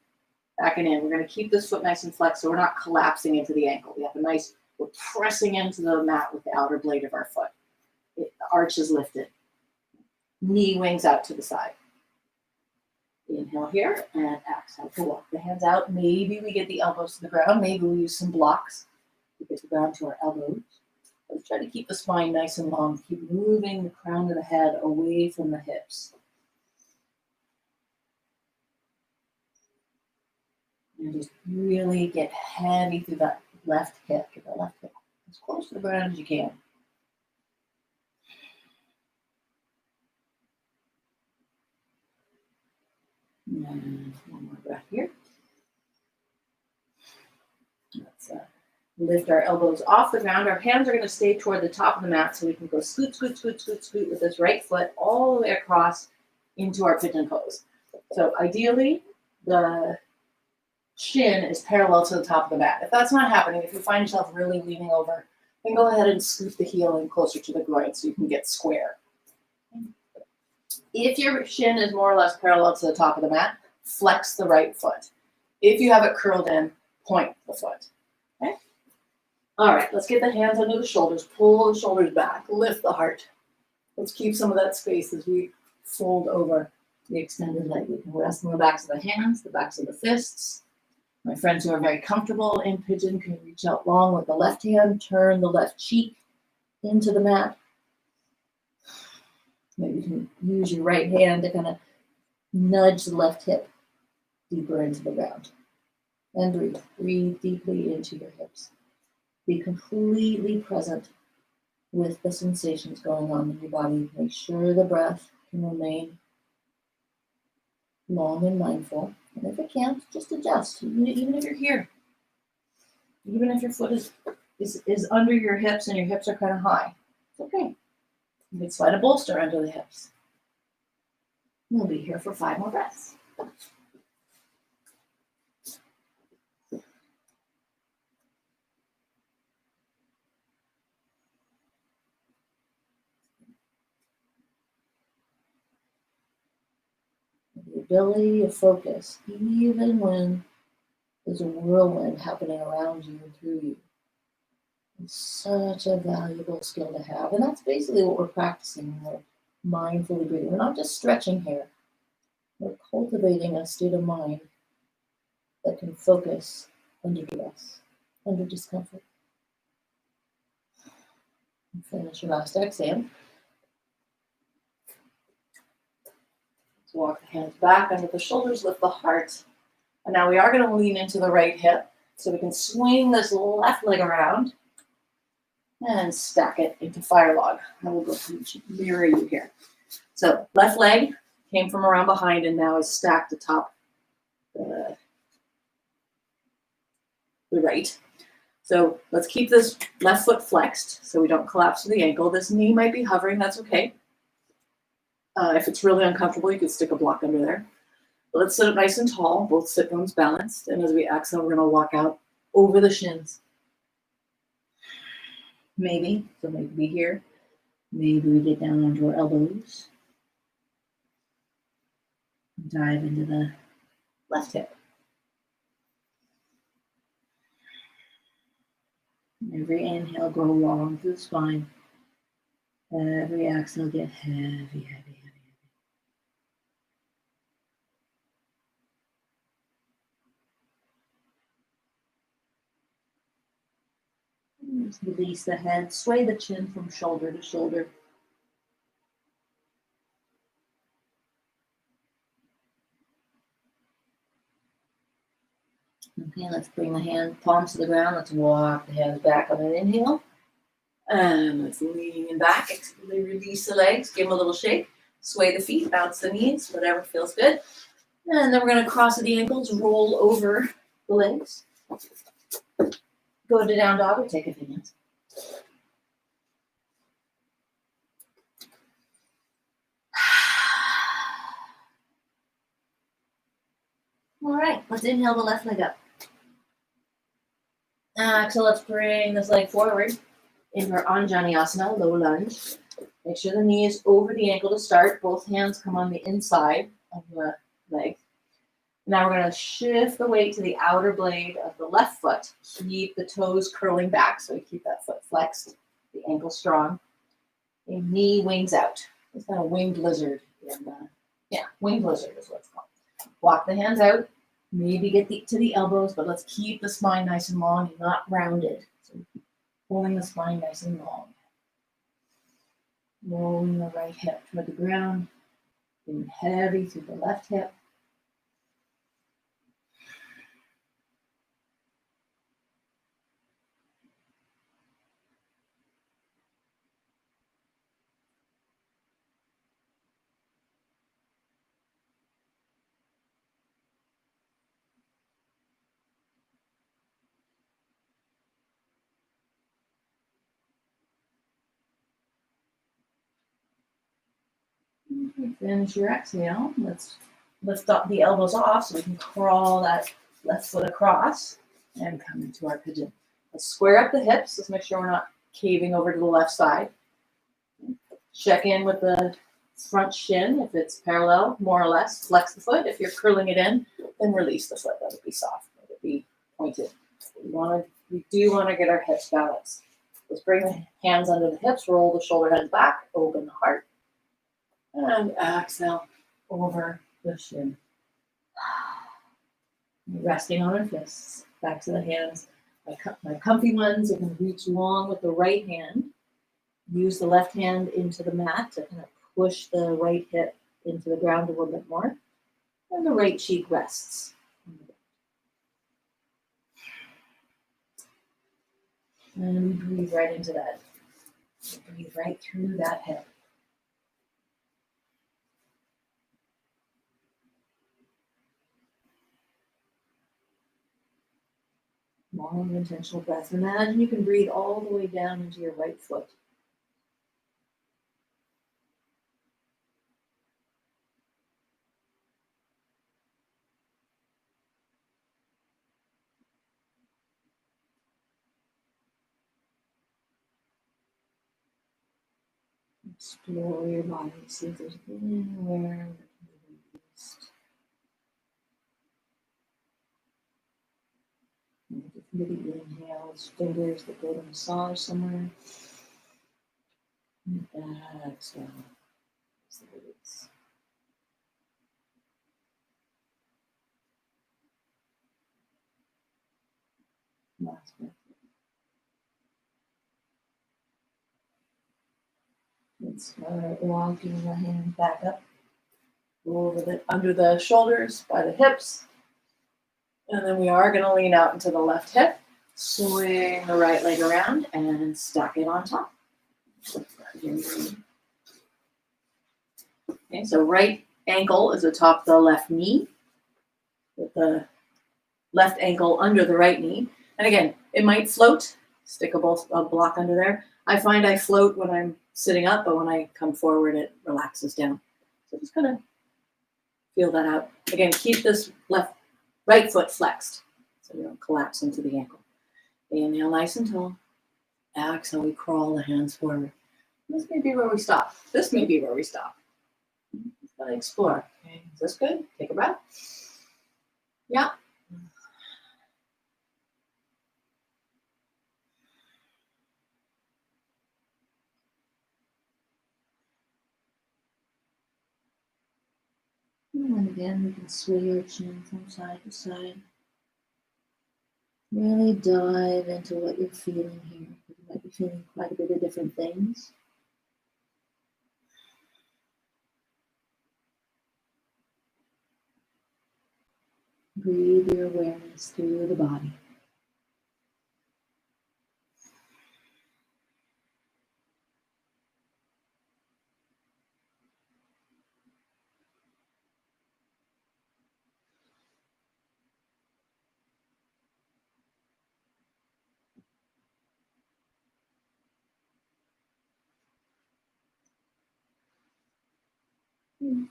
and in. We're going to keep this foot nice and flexed so we're not collapsing into the ankle. We have a nice, we're pressing into the mat with the outer blade of our foot. The arch is lifted. Knee wings out to the side. Inhale here and exhale to walk the hands out. Maybe we get the elbows to the ground. Maybe we use some blocks to get the ground to our elbows. Let's try to keep the spine nice and long. Keep moving the crown of the head away from the hips. And just really get heavy through that left hip. Get the left hip as close to the ground as you can. And one more breath here. Let's lift our elbows off the ground. Our hands are going to stay toward the top of the mat so we can go scoot, scoot, scoot, scoot, scoot with this right foot all the way across into our pigeon pose. So ideally, the shin is parallel to the top of the mat. If that's not happening, if you find yourself really leaning over, then go ahead and scoot the heel in closer to the groin so you can get square. If your shin is more or less parallel to the top of the mat, flex the right foot. If you have it curled in, point the foot. Okay? All right, let's get the hands under the shoulders. Pull the shoulders back. Lift the heart. Let's keep some of that space as we fold over the extended leg. We can rest on the backs of the hands, the backs of the fists. My friends who are very comfortable in pigeon can reach out long with the left hand, turn the left cheek into the mat. Maybe you can use your right hand to kind of nudge the left hip deeper into the ground. And breathe. Breathe deeply into your hips. Be completely present with the sensations going on in your body. Make sure the breath can remain long and mindful. And if it can't, just adjust. Even if you're here. Even if your foot is under your hips and your hips are kind of high. It's okay. You can slide a bolster under the hips. We'll be here for 5 more breaths. The ability to focus, even when there's a whirlwind happening around you and through you, is such a valuable skill to have. And that's basically what we're practicing when we're mindfully breathing. We're not just stretching here. We're cultivating a state of mind that can focus under duress, under discomfort. And finish your last exhale. Let's walk the hands back under the shoulders, lift the heart. And now we are going to lean into the right hip so we can swing this left leg around and stack it into Firelog. I will go mirror you here. So left leg came from around behind and now is stacked atop the right. So let's keep this left foot flexed so we don't collapse to the ankle. This knee might be hovering, that's okay. If it's really uncomfortable, you could stick a block under there. But let's sit up nice and tall, both sit bones balanced. And as we exhale, we're gonna walk out over the shins. Maybe be here. Maybe we get down onto our elbows. Dive into the left hip. Every inhale, go long through the spine. Every exhale, get heavy, heavy, heavy. Just release the head, sway the chin from shoulder to shoulder. Okay, let's bring the hand palms to the ground. Let's walk the hands back on an inhale. And let's lean back. Release the legs. Give them a little shake. Sway the feet. Bounce the knees. Whatever feels good. And then we're going to cross the ankles. Roll over the legs. Go to down dog or take a few minutes. All right, let's inhale the left leg up. So let's bring this leg forward into our Anjaneyasana, low lunge. Make sure the knee is over the ankle to start. Both hands come on the inside of the leg. Now we're going to shift the weight to the outer blade of the left foot. Keep the toes curling back so we keep that foot flexed, the ankle strong. And knee wings out. It's kind of winged lizard. Winged lizard is what it's called. Walk the hands out. Maybe get to the elbows, but let's keep the spine nice and long and not rounded. So holding the spine nice and long. Rolling the right hip toward the ground. Being heavy through the left hip. Finish your exhale. Let's lift up the elbows off so we can crawl that left foot across and come into our pigeon. Let's square up the hips. Let's make sure we're not caving over to the left side. Check in with the front shin if it's parallel, more or less. Flex the foot. If you're curling it in, then release the foot. Let it be soft. Let it be pointed. We do want to get our hips balanced. Let's bring the hands under the hips, roll the shoulder heads back, open the heart. And exhale over the shin. Resting on our fists. Back to the hands. My comfy ones, you can reach long with the right hand. Use the left hand into the mat to kind of push the right hip into the ground a little bit more. And the right cheek rests. And we breathe right into that. Breathe right through that hip. Long, intentional breath. Imagine you can breathe all the way down into your right foot. Explore your body. See if there's anywhere that can be released. Maybe inhales, fingers that go to massage somewhere. And exhale. Release. Last breath. Let's start walking the hand back up. Go over under the shoulders, by the hips. And then we are going to lean out into the left hip. Swing the right leg around and stack it on top. Okay, so right ankle is atop the left knee. With the left ankle under the right knee. And again, it might float. Stick a block under there. I find I float when I'm sitting up, but when I come forward, it relaxes down. So just kind of feel that out. Again, keep this right foot flexed so you don't collapse into the ankle. Inhale nice and tall. Exhale, we crawl the hands forward. This may be where we stop. Just gotta explore. Okay, is this good? Take a breath. Yeah. And again, we can sway your chin from side to side. Really dive into what you're feeling here. You might be feeling quite a bit of different things. Breathe your awareness through the body.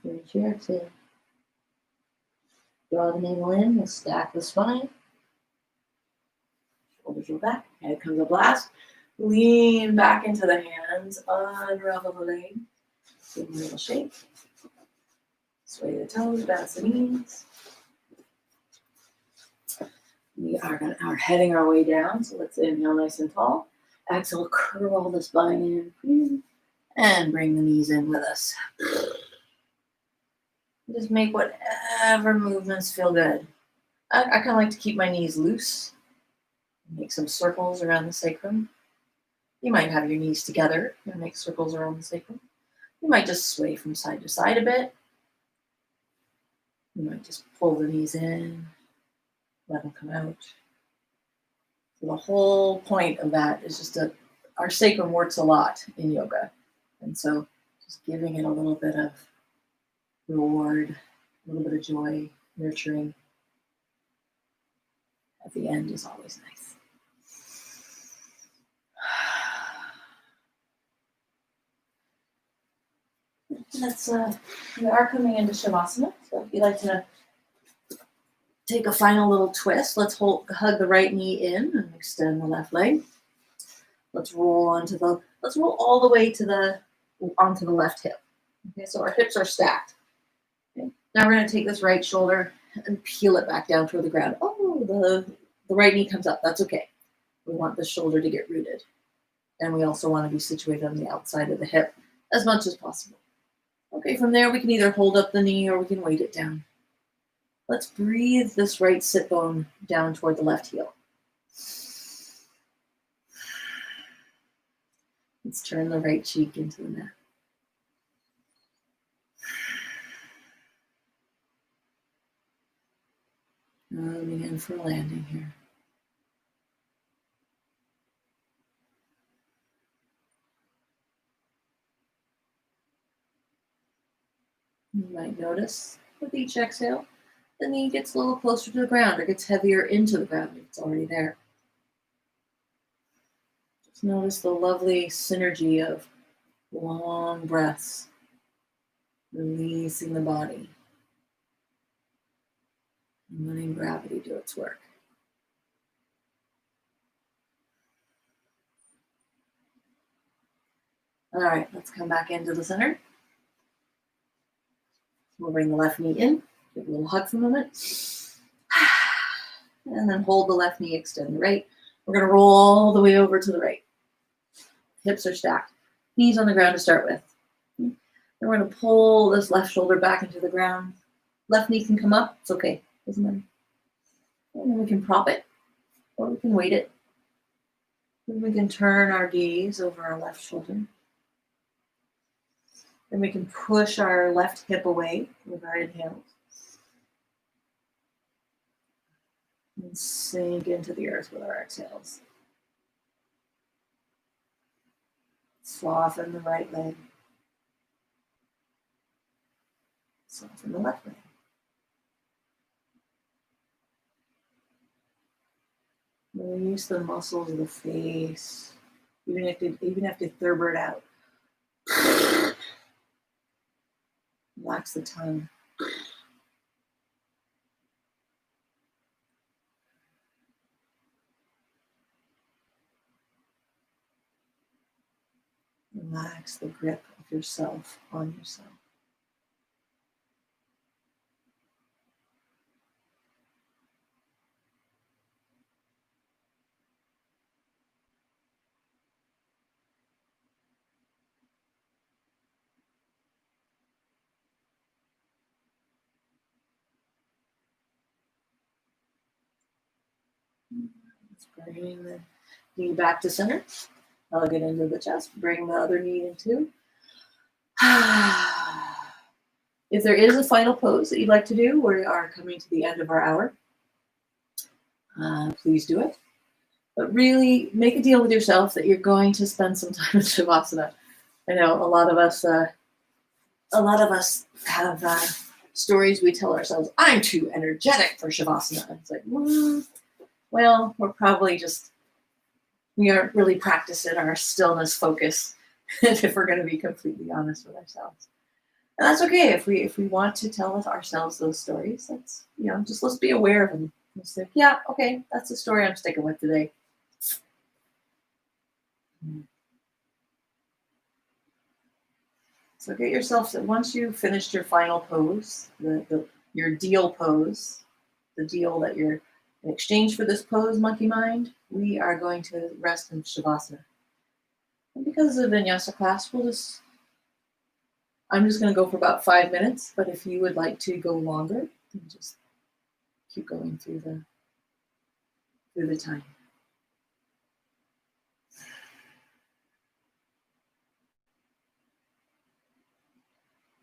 Finish your exhale. Draw the navel in, we'll stack the spine. Shoulders roll back, head comes up last. Lean back into the hands, unravel the leg. Give them a little shake. Sway the toes, bounce the knees. We are heading our way down, so let's inhale nice and tall. Exhale, curl the spine in. And bring the knees in with us. Just make whatever movements feel good. I kind of like to keep my knees loose. Make some circles around the sacrum. You might have your knees together and make circles around the sacrum. You might just sway from side to side a bit. You might just pull the knees in, let them come out. So the whole point of that is just our sacrum works a lot in yoga. And so just giving it a little bit of reward, a little bit of joy, nurturing at the end is always nice. We are coming into shavasana, so if you'd like to take a final little twist, let's hug the right knee in and extend the left leg. Let's roll all the way onto the left hip. Okay, so our hips are stacked. Okay. Now we're going to take this right shoulder and peel it back down toward the ground. Oh, the right knee comes up. That's okay. We want the shoulder to get rooted. And we also want to be situated on the outside of the hip as much as possible. Okay, from there we can either hold up the knee or we can weight it down. Let's breathe this right sit bone down toward the left heel. Let's turn the right cheek into the mat. Moving in for landing here. You might notice with each exhale, the knee gets a little closer to the ground or gets heavier into the ground if it's already there. Just notice the lovely synergy of long breaths, releasing the body, and letting gravity do its work. All right, let's come back into the center. We'll bring the left knee in, give a little hug for a moment. And then hold the left knee, extend the right. We're going to roll all the way over to the right. Hips are stacked. Knees on the ground to start with. Then we're going to pull this left shoulder back into the ground. Left knee can come up. It's okay. Doesn't matter. And then we can prop it, or we can weight it. Then we can turn our gaze over our left shoulder. Then we can push our left hip away with our inhales. And sink into the earth with our exhales. Soften the right leg. Soften the left leg. Release the muscles of the face. Even if you thurber it out. Relax the tongue. Relax the grip of yourself on yourself. Let's bring the knee back to center. Hug it into the chest. Bring the other knee in too. If there is a final pose that you'd like to do, we are coming to the end of our hour. please do it. But really make a deal with yourself that you're going to spend some time in Shavasana. I know a lot of us have stories we tell ourselves, I'm too energetic for Shavasana. It's like, well, we aren't really practicing our stillness focus if we're going to be completely honest with ourselves. And that's okay if we want to tell ourselves those stories. That's, just let's be aware of them. Just think, yeah, okay, that's the story I'm sticking with today. So get yourself, once you've finished your final pose, your deal pose, the deal that you're in exchange for this pose, monkey mind, we are going to rest in Shavasana. And because it's a Vinyasa class, I'm just going to go for about 5 minutes, but if you would like to go longer, then just keep going through the time.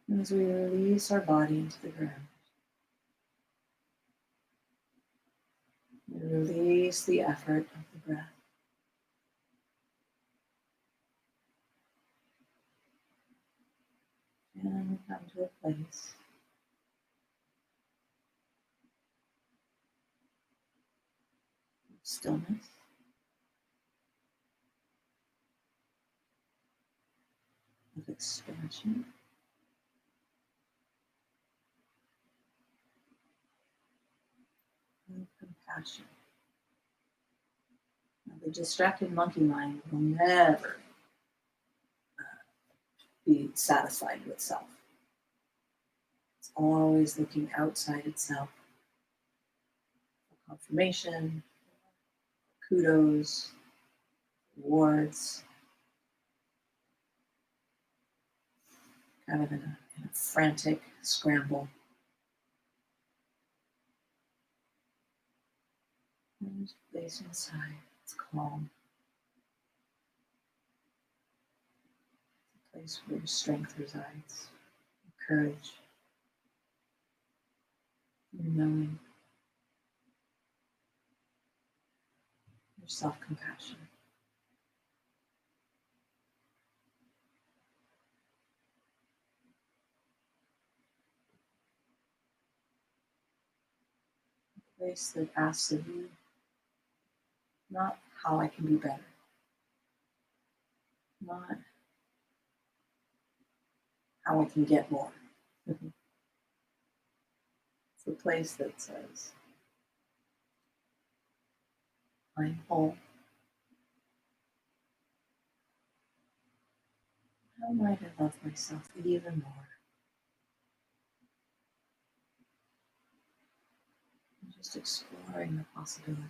And as we release our body into the ground, we release the effort of the breath. And we come to a place of stillness, of expansion, and compassion. Now, the distracted monkey mind will never be satisfied with self. It's always looking outside itself for confirmation, kudos, rewards, kind of in a frantic scramble. And there's a place inside. It's calm. It's a place where strength resides, courage, your knowing, your self-compassion. A place that asks of you, not how I can be better, not how I can get more. It's a place that says, I'm whole. How might I love myself even more? And just exploring the possibilities.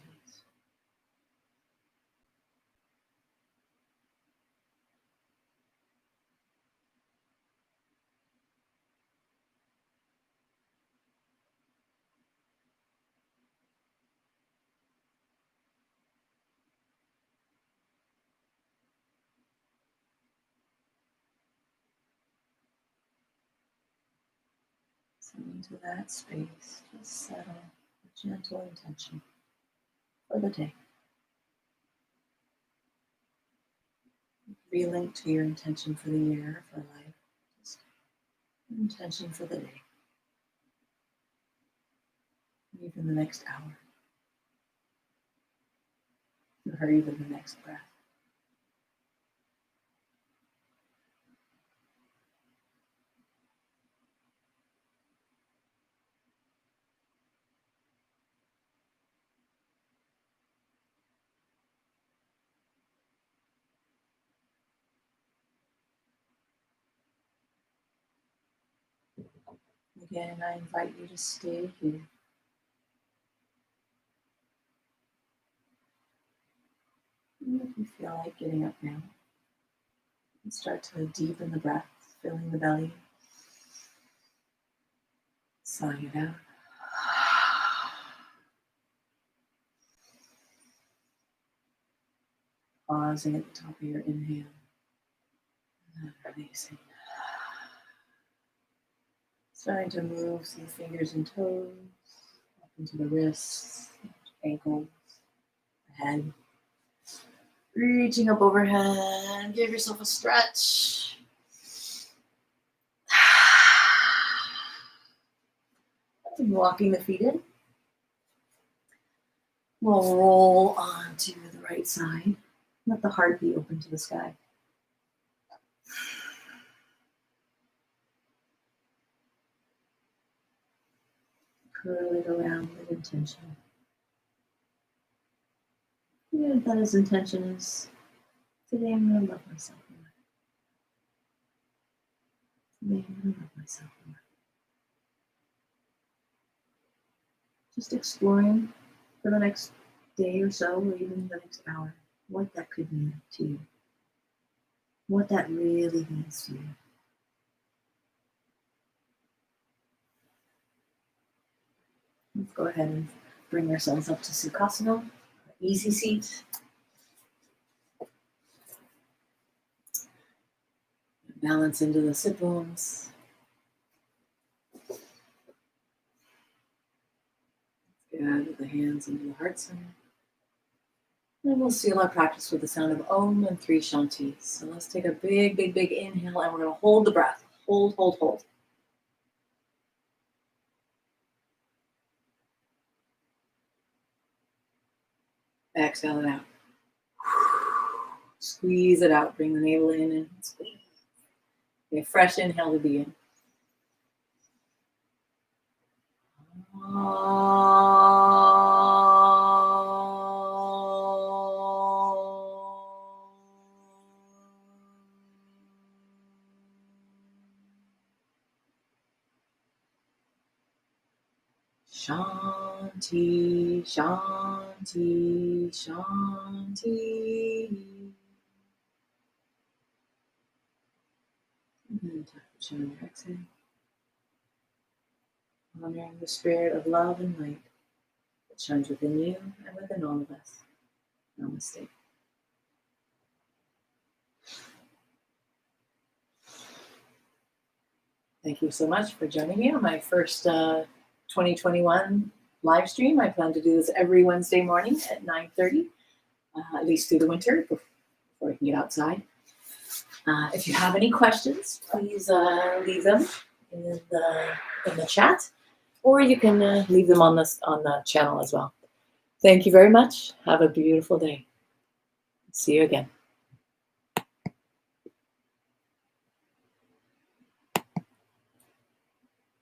So into that space, just settle a gentle intention for the day. Relink to your intention for the year, for life. Just an intention for the day. Even the next hour. Or even the next breath. Again, I invite you to stay here. And if you feel like getting up now, and start to deepen the breath, filling the belly, sighing it out. Pausing at the top of your inhale, and releasing. Starting to move some fingers and toes up into the wrists, ankles, head. Reaching up overhead. Give yourself a stretch. And walking the feet in. We'll roll onto the right side. Let the heart be open to the sky. Curl it around with intention. Yeah, that his intention is, today I'm going to love myself more. Today I'm going to love myself more. Just exploring for the next day or so, or even the next hour, what that could mean to you. What that really means to you. Let's go ahead and bring ourselves up to Sukhasana, easy seat. Balance into the sit bones. Add the hands into the heart center. And we'll seal our practice with the sound of Om and 3 Shantis. So let's take a big, big, big inhale, and we're going to hold the breath. Hold, hold, hold. Exhale it out. Squeeze it out. Bring the navel in and squeeze. Okay, fresh inhale to begin. Shanti, Shanti, Shanti. And then touch on your exhale. Honoring the spirit of love and light that shines within you and within all of us. Namaste. Thank you so much for joining me on my first 2021 live stream. I plan to do this every Wednesday morning at 9:30, at least through the winter before I can get outside. If you have any questions, please leave them in the chat, or you can leave them on the channel as well. Thank you very much. Have a beautiful day. See you again.